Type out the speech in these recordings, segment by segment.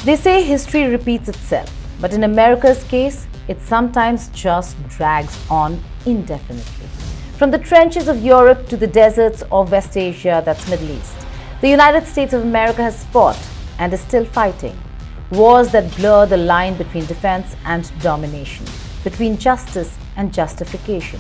They say history repeats itself, but in America's case, it sometimes just drags on indefinitely. From the trenches of Europe to the deserts of West Asia, that's Middle East, the United States of America has fought and is still fighting wars that blur the line between defense and domination, between justice and justification.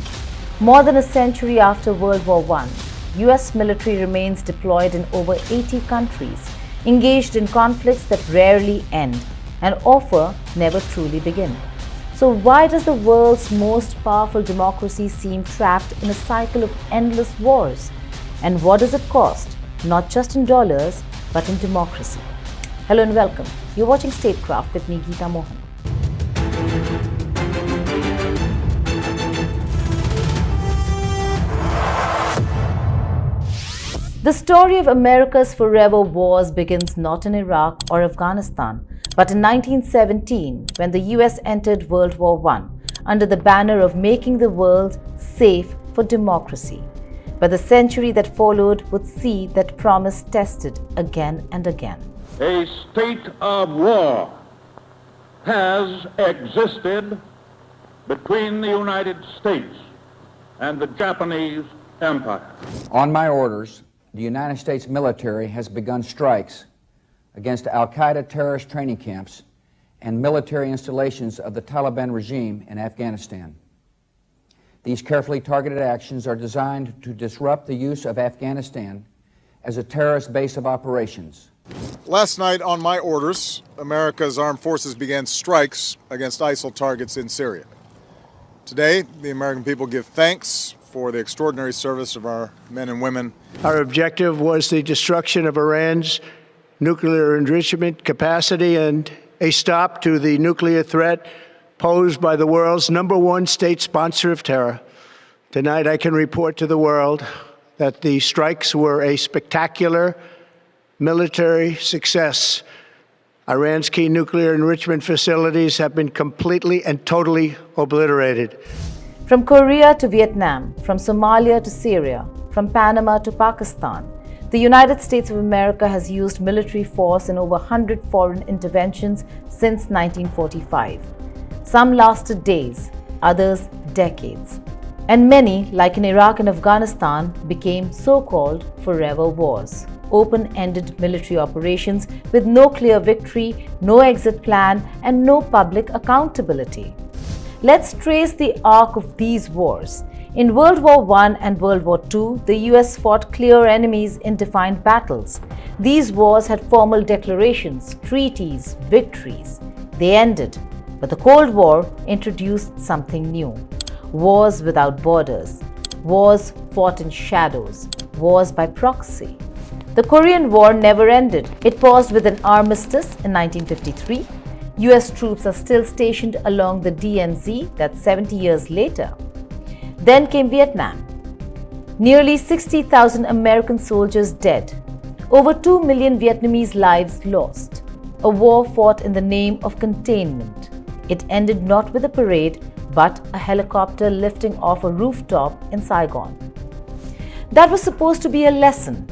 More than a century after World War I, US military remains deployed in over 80 countries, engaged in conflicts that rarely end and often never truly begin. So why does the world's most powerful democracy seem trapped in a cycle of endless wars? And what does it cost, not just in dollars, but in democracy? Hello and welcome. You're watching Statecraft with me, Geeta Mohan. The story of America's forever wars begins not in Iraq or Afghanistan, but in 1917 when the US entered World War I under the banner of making the world safe for democracy. But the century that followed would see that promise tested again and again. A state of war has existed between the United States and the Japanese Empire. On my orders, the United States military has begun strikes against al-Qaeda terrorist training camps and military installations of the Taliban regime in Afghanistan. These carefully targeted actions are designed to disrupt the use of Afghanistan as a terrorist base of operations. Last night, on my orders, America's armed forces began strikes against ISIL targets in Syria. Today, the American people give thanks for the extraordinary service of our men and women. Our objective was the destruction of Iran's nuclear enrichment capacity and a stop to the nuclear threat posed by the world's #1 state sponsor of terror. Tonight, I can report to the world that the strikes were a spectacular military success. Iran's key nuclear enrichment facilities have been completely and totally obliterated. From Korea to Vietnam, from Somalia to Syria, from Panama to Pakistan, the United States of America has used military force in over 100 foreign interventions since 1945. Some lasted days, others decades. And many, like in Iraq and Afghanistan, became so-called forever wars. Open-ended military operations with no clear victory, no exit plan, and no public accountability. Let's trace the arc of these wars. In World War I and World War II, the US fought clear enemies in defined battles. These wars had formal declarations, treaties, victories. They ended, but the Cold War introduced something new. Wars without borders, wars fought in shadows, wars by proxy. The Korean War never ended. It paused with an armistice in 1953. US troops are still stationed along the DMZ, that's 70 years later. Then came Vietnam. Nearly 60,000 American soldiers dead. Over 2 million Vietnamese lives lost. A war fought in the name of containment. It ended not with a parade, but a helicopter lifting off a rooftop in Saigon. That was supposed to be a lesson,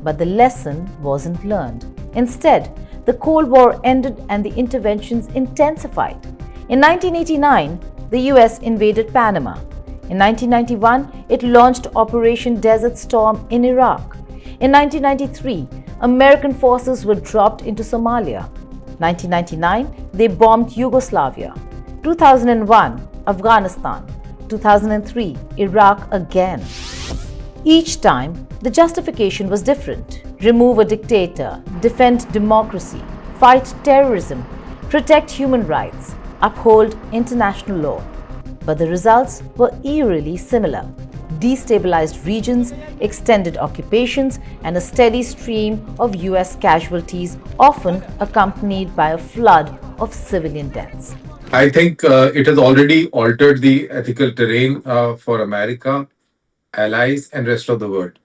but the lesson wasn't learned. Instead, the Cold War ended and the interventions intensified. In 1989, the US invaded Panama. In 1991, it launched Operation Desert Storm in Iraq. In 1993, American forces were dropped into Somalia. 1999, they bombed Yugoslavia. 2001, Afghanistan. 2003, Iraq again. Each time, the justification was different. Remove a dictator, defend democracy, fight terrorism, protect human rights, uphold international law. But the results were eerily similar. Destabilized regions, extended occupations, and a steady stream of US casualties, often accompanied by a flood of civilian deaths. I think it has already altered the ethical terrain for America, allies, and rest of the world.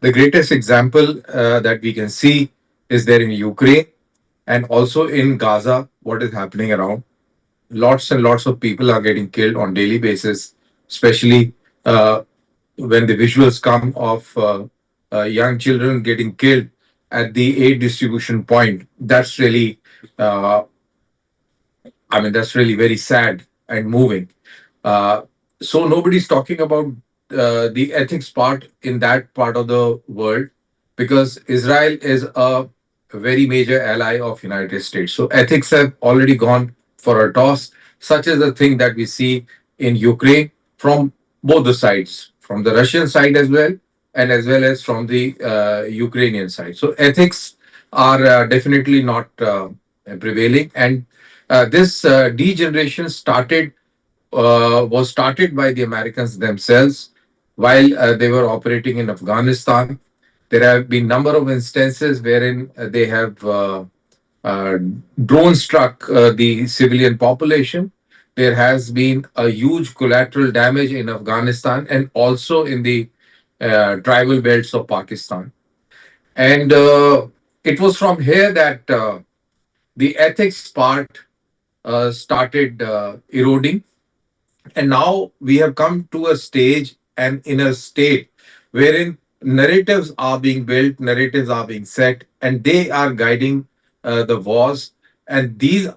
The greatest example that we can see is there in Ukraine and also in Gaza, what is happening around. Lots and lots of people are getting killed on daily basis, especially when the visuals come of young children getting killed at the aid distribution point. That's really Uh, I mean, that's really very sad and moving. Uh, so nobody's talking about the ethics part in that part of the world because Israel is a very major ally of United States. So ethics have already gone for a toss, such as the thing that we see in Ukraine from both the sides, from the Russian side as well as from the Ukrainian side. So ethics are definitely not prevailing, and this degeneration was started by the Americans themselves while they were operating in Afghanistan. There have been number of instances wherein they have uh, drone struck the civilian population. There has been a huge collateral damage in Afghanistan and also in the tribal belts of Pakistan. And it was from here that the ethics part started eroding, and now we have come to a stage and in a state wherein narratives are being built, narratives are being set, and they are guiding the wars. And these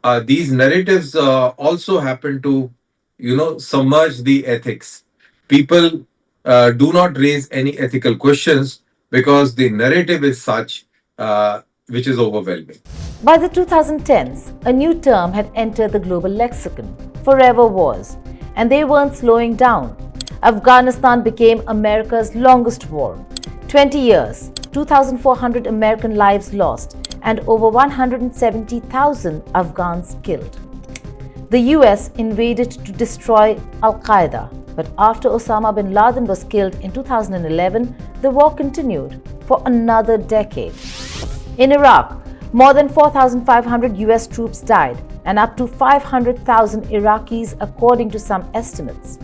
narratives also happen to, submerge the ethics. People do not raise any ethical questions because the narrative is such, which is overwhelming. By the 2010s, a new term had entered the global lexicon: forever wars. And they weren't slowing down. Afghanistan became America's longest war. 20 years, 2,400 American lives lost, and over 170,000 Afghans killed. The US invaded to destroy Al Qaeda, but after Osama bin Laden was killed in 2011, the war continued for another decade. In Iraq, more than 4,500 US troops died, and up to 500,000 Iraqis, according to some estimates.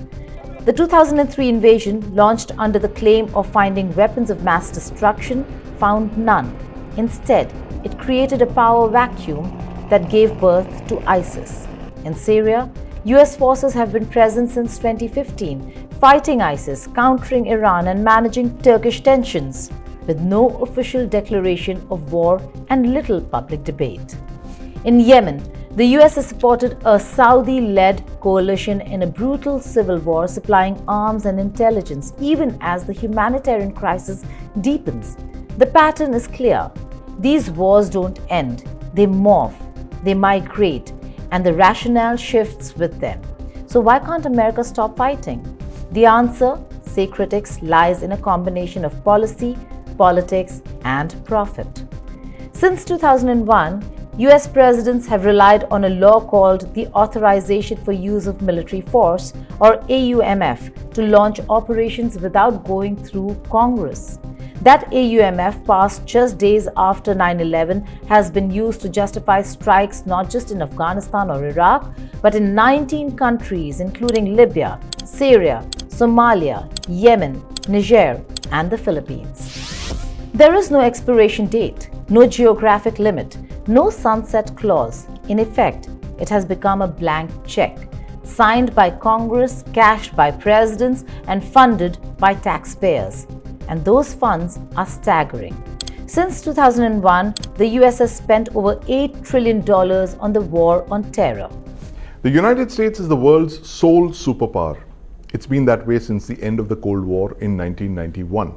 The 2003 invasion, launched under the claim of finding weapons of mass destruction, found none. Instead, it created a power vacuum that gave birth to ISIS. In Syria, US forces have been present since 2015, fighting ISIS, countering Iran, and managing Turkish tensions, with no official declaration of war and little public debate. In Yemen, the US has supported a Saudi-led coalition in a brutal civil war, supplying arms and intelligence even as the humanitarian crisis deepens. The pattern is clear. These wars don't end. They morph, they migrate, and the rationale shifts with them. So why can't America stop fighting? The answer, say critics, lies in a combination of policy, politics, and profit. Since 2001, US presidents have relied on a law called the Authorization for Use of Military Force, or AUMF, to launch operations without going through Congress. That AUMF, passed just days after 9/11, has been used to justify strikes not just in Afghanistan or Iraq, but in 19 countries, including Libya, Syria, Somalia, Yemen, Niger, and the Philippines. There is no expiration date, no geographic limit, no sunset clause. In effect, it has become a blank check, signed by Congress, cashed by presidents, and funded by taxpayers. And those funds are staggering. Since 2001, the US has spent over $8 trillion on the war on terror. The United States is the world's sole superpower. It's been that way since the end of the Cold War in 1991.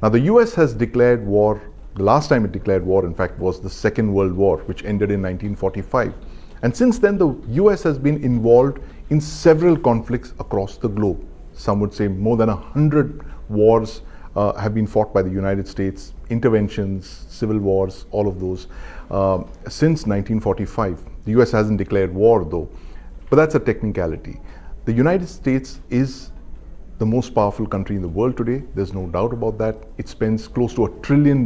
Now, the US has declared war. The last time it declared war, in fact, was the Second World War, which ended in 1945. And since then, the US has been involved in several conflicts across the globe. Some would say more than 100 wars have been fought by the United States, interventions, civil wars, all of those, since 1945. The US hasn't declared war, though, but that's a technicality. The United States is the most powerful country in the world today. There's no doubt about that. It spends close to $1 trillion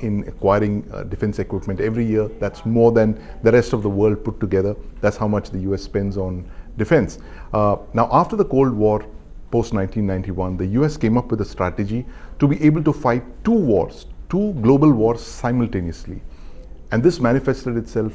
in acquiring defense equipment every year. That's more than the rest of the world put together. That's how much the US spends on defense. Now, after the Cold War, post-1991, the US came up with a strategy to be able to fight two global wars simultaneously. And this manifested itself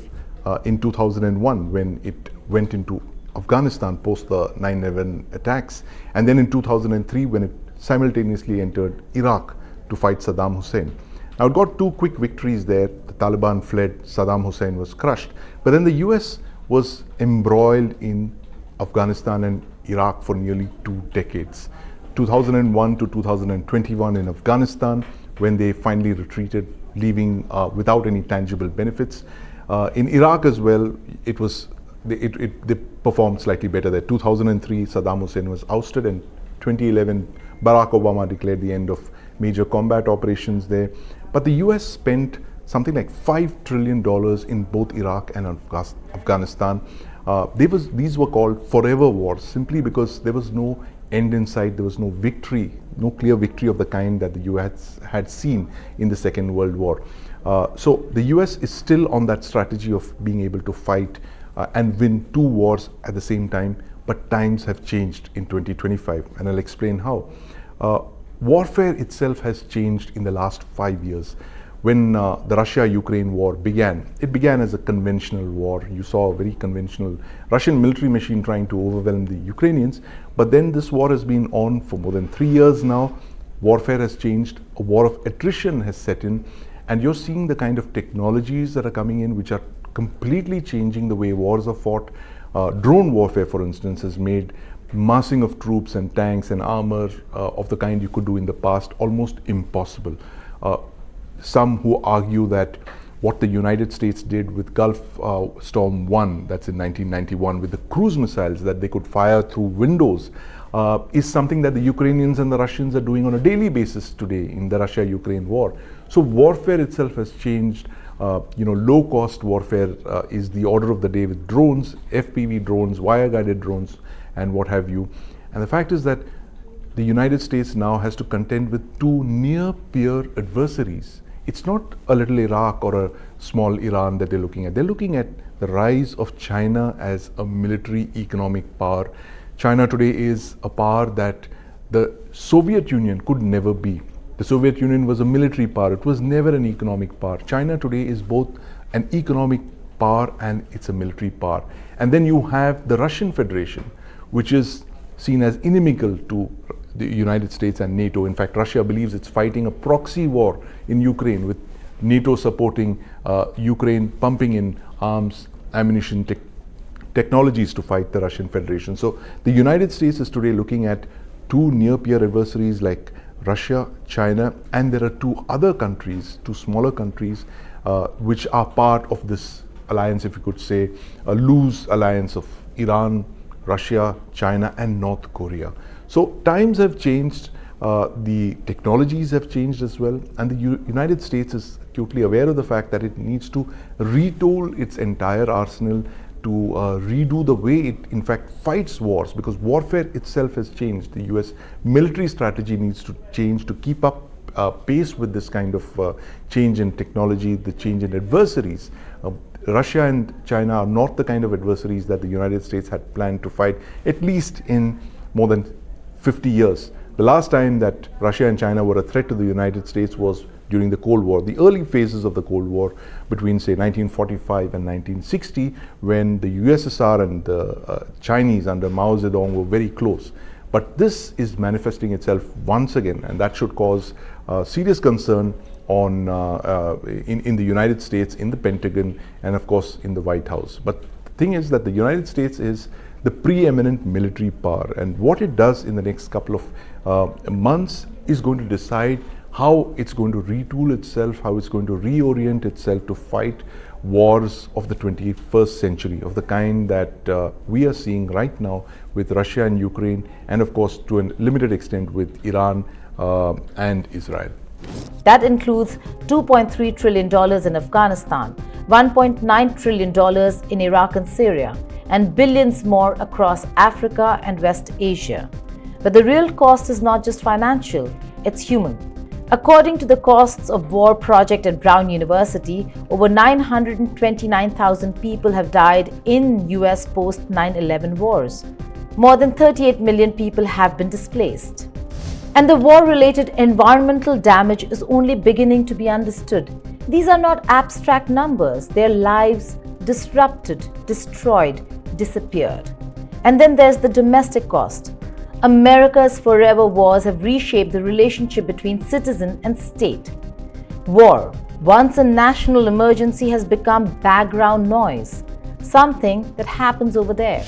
in 2001 when it went into Afghanistan post the 9/11 attacks, and then in 2003 when it simultaneously entered Iraq to fight Saddam Hussein. Now, it got two quick victories there. The Taliban fled, Saddam Hussein was crushed. But then the US was embroiled in Afghanistan and Iraq for nearly 2 decades. 2001 to 2021 in Afghanistan, when they finally retreated, leaving without any tangible benefits. In Iraq as well, they performed slightly better there. 2003, Saddam Hussein was ousted, and 2011, Barack Obama declared the end of major combat operations there. But the US spent something like $5 trillion in both Iraq and Afghanistan. These were called forever wars, simply because there was no end in sight, there was no victory, no clear victory of the kind that the US had seen in the Second World War. So the US is still on that strategy of being able to fight and win 2 wars at the same time, but times have changed in 2025, and I'll explain how. Warfare itself has changed in the last 5 years. When the Russia-Ukraine war began, it began as a conventional war. You saw a very conventional Russian military machine trying to overwhelm the Ukrainians. But then this war has been on for more than 3 years now. Warfare has changed. A war of attrition has set in. And you're seeing the kind of technologies that are coming in, which are completely changing the way wars are fought. Drone warfare, for instance, has made massing of troops and tanks and armor of the kind you could do in the past almost impossible. Some who argue that what the United States did with Gulf Storm 1, that's in 1991, with the cruise missiles that they could fire through windows, is something that the Ukrainians and the Russians are doing on a daily basis today in the Russia-Ukraine war. So warfare itself has changed. Low-cost warfare is the order of the day with drones, FPV drones, wire-guided drones, and what have you. And the fact is that the United States now has to contend with 2 near-peer adversaries. It's not a little Iraq or a small Iran that they're looking at. They're looking at the rise of China as a military economic power. China today is a power that the Soviet Union could never be. The Soviet Union was a military power. It was never an economic power. China today is both an economic power and it's a military power. And then you have the Russian Federation, which is seen as inimical to the United States and NATO. In fact, Russia believes it's fighting a proxy war in Ukraine, with NATO supporting Ukraine, pumping in arms, ammunition, technologies to fight the Russian Federation. So the United States is today looking at 2 near-peer adversaries like Russia, China, and there are 2 other countries, 2 smaller countries, which are part of this alliance, if you could say, a loose alliance of Iran, Russia, China, and North Korea. So times have changed, the technologies have changed as well, and the United States is acutely aware of the fact that it needs to retool its entire arsenal to redo the way it in fact fights wars, because warfare itself has changed. The US military strategy needs to change to keep up pace with this kind of change in technology, the change in adversaries. Russia and China are not the kind of adversaries that the United States had planned to fight, at least in more than 50 years. The last time that Russia and China were a threat to the United States was during the Cold War, the early phases of the Cold War between, say, 1945 and 1960, when the USSR and the Chinese under Mao Zedong were very close. But this is manifesting itself once again, and that should cause serious concern on in the United States, in the Pentagon, and of course in the White House. But the thing is that the United States is the preeminent military power, and what it does in the next couple of months is going to decide how it's going to retool itself, how it's going to reorient itself to fight wars of the 21st century, of the kind that we are seeing right now with Russia and Ukraine, and of course to a limited extent with Iran and Israel. That includes $2.3 trillion in Afghanistan, $1.9 trillion in Iraq and Syria, and billions more across Africa and West Asia. But the real cost is not just financial, it's human. According to the Costs of War project at Brown University, over 929,000 people have died in US post 9/11 wars. More than 38 million people have been displaced. And the war-related environmental damage is only beginning to be understood. These are not abstract numbers. Their lives disrupted, destroyed, disappeared. And then there's the domestic cost. America's forever wars have reshaped the relationship between citizen and state. War, once a national emergency, has become background noise, something that happens over there.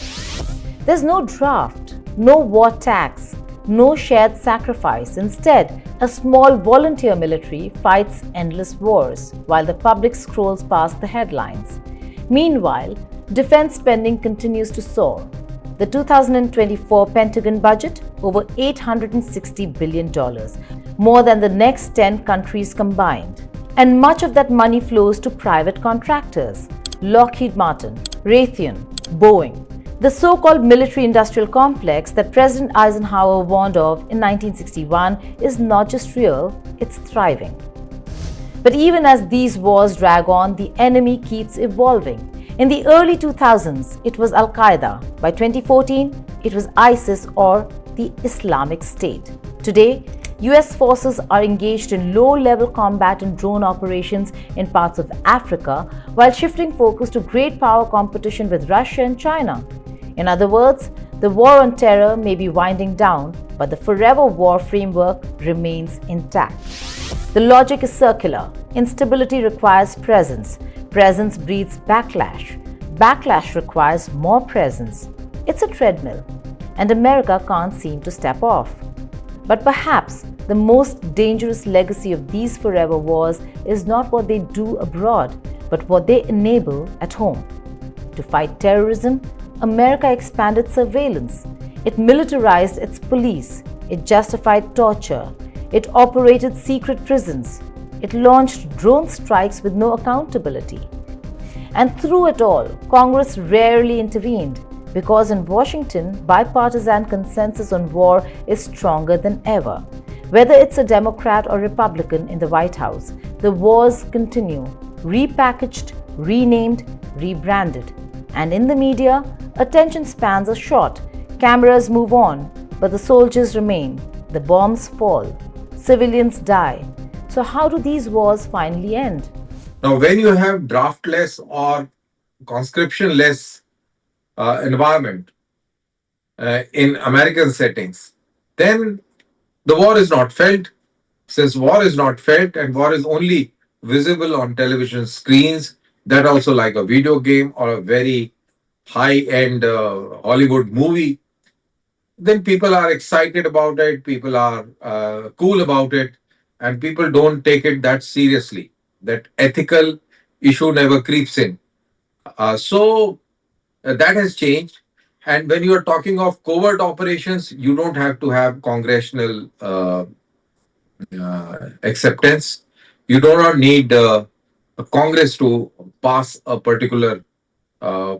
There's no draft, no war tax, no shared sacrifice. Instead, a small volunteer military fights endless wars while the public scrolls past the headlines. Meanwhile, defense spending continues to soar. The 2024 Pentagon budget, over $860 billion, more than the next 10 countries combined. And much of that money flows to private contractors: Lockheed Martin, Raytheon, Boeing. The so-called military-industrial complex that President Eisenhower warned of in 1961 is not just real, it's thriving. But even as these wars drag on, the enemy keeps evolving. In the early 2000s, it was Al-Qaeda. By 2014, it was ISIS or the Islamic State. Today, US forces are engaged in low-level combat and drone operations in parts of Africa, while shifting focus to great power competition with Russia and China. In other words, the war on terror may be winding down, but the forever war framework remains intact. The logic is circular. Instability requires presence. Presence breeds backlash. Backlash requires more presence. It's a treadmill, and America can't seem to step off. But perhaps the most dangerous legacy of these forever wars is not what they do abroad, but what they enable at home. To fight terrorism, America expanded surveillance. It militarized its police. It justified torture. It operated secret prisons. It launched drone strikes with no accountability. And through it all, Congress rarely intervened, because in Washington, bipartisan consensus on war is stronger than ever. Whether it's a Democrat or Republican in the White House, the wars continue, repackaged, renamed, rebranded. And in the media, attention spans are short, cameras move on, but the soldiers remain, the bombs fall, civilians die. So how do these wars finally end? Now, when you have draftless or conscription-less environment in American settings, then the war is not felt. Since war is not felt and war is only visible on television screens, that also like a video game or a very high-end Hollywood movie, then people are excited about it, people are cool about it, and people don't take it that seriously. That ethical issue never creeps in. So that has changed. And when you are talking of covert operations, you don't have to have congressional acceptance. You do not need a Congress to pass a particular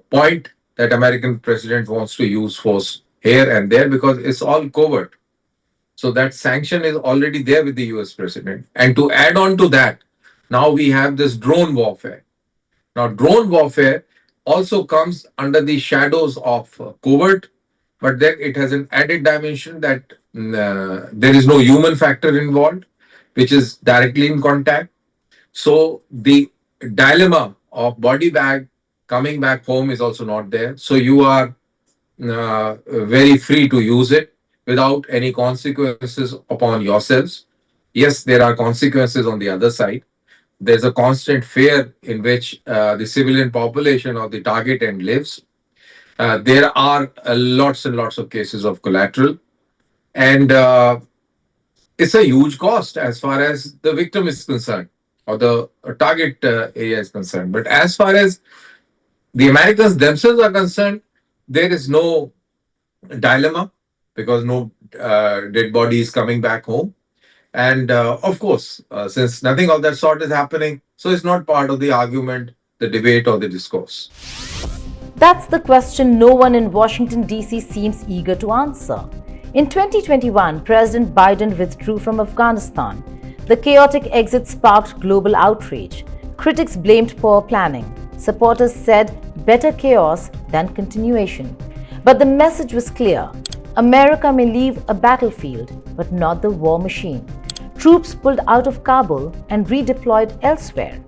point that American president wants to use force here and there, because it's all covert. So that sanction is already there with the US president. And to add on to that, now we have this drone warfare. Now, drone warfare also comes under the shadows of covert, but then it has an added dimension that there is no human factor involved, which is directly in contact. So the dilemma of body bag coming back home is also not there. So you are very free to use it without any consequences upon yourselves. Yes, there are consequences on the other side. There's a constant fear in which the civilian population of the target end lives. There are lots and lots of cases of collateral. And it's a huge cost as far as the victim is concerned, or the target area is concerned. But as far as the Americans themselves are concerned, there is no dilemma, because no dead body is coming back home. And of course, since nothing of that sort is happening, so it's not part of the argument, the debate, or the discourse. That's the question no one in Washington, D.C. seems eager to answer. In 2021, President Biden withdrew from Afghanistan. The chaotic exit sparked global outrage. Critics blamed poor planning. Supporters said better chaos than continuation. But the message was clear. America may leave a battlefield, but not the war machine. Troops pulled out of Kabul and redeployed elsewhere.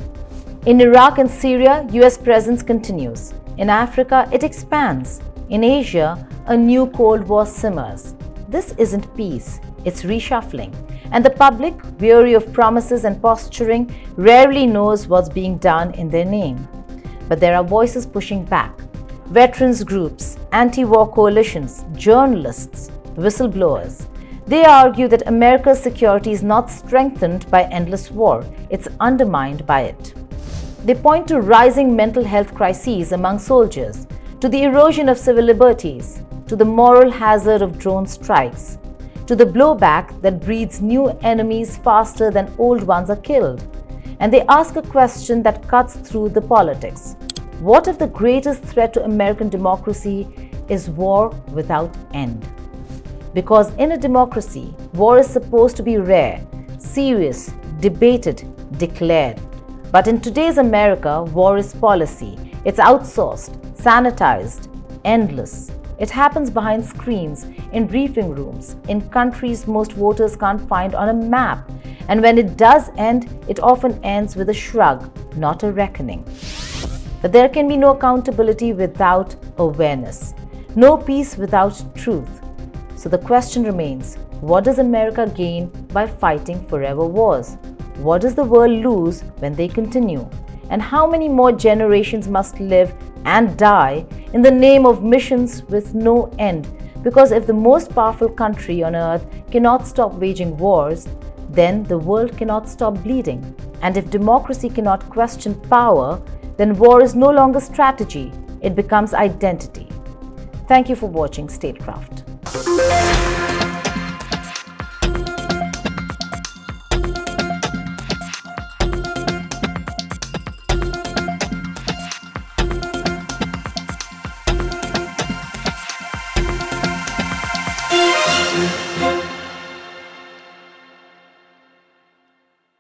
In Iraq and Syria, US presence continues. In Africa, it expands. In Asia, a new Cold War simmers. This isn't peace, it's reshuffling. And the public, weary of promises and posturing, rarely knows what's being done in their name. But there are voices pushing back. Veterans groups, anti-war coalitions, journalists, whistleblowers. They argue that America's security is not strengthened by endless war, it's undermined by it. They point to rising mental health crises among soldiers, to the erosion of civil liberties, to the moral hazard of drone strikes, to the blowback that breeds new enemies faster than old ones are killed. And they ask a question that cuts through the politics. What if the greatest threat to American democracy is war without end? Because in a democracy, war is supposed to be rare, serious, debated, declared. But in today's America, war is policy. It's outsourced, sanitized, endless. It happens behind screens, in briefing rooms, in countries most voters can't find on a map. And when it does end, it often ends with a shrug, not a reckoning. But there can be no accountability without awareness, no peace without truth. So the question remains, what does America gain by fighting forever wars? What does the world lose when they continue? And how many more generations must live and die in the name of missions with no end? Because if the most powerful country on earth cannot stop waging wars, then the world cannot stop bleeding. And if democracy cannot question power, then war is no longer strategy, it becomes identity. Thank you for watching Statecraft.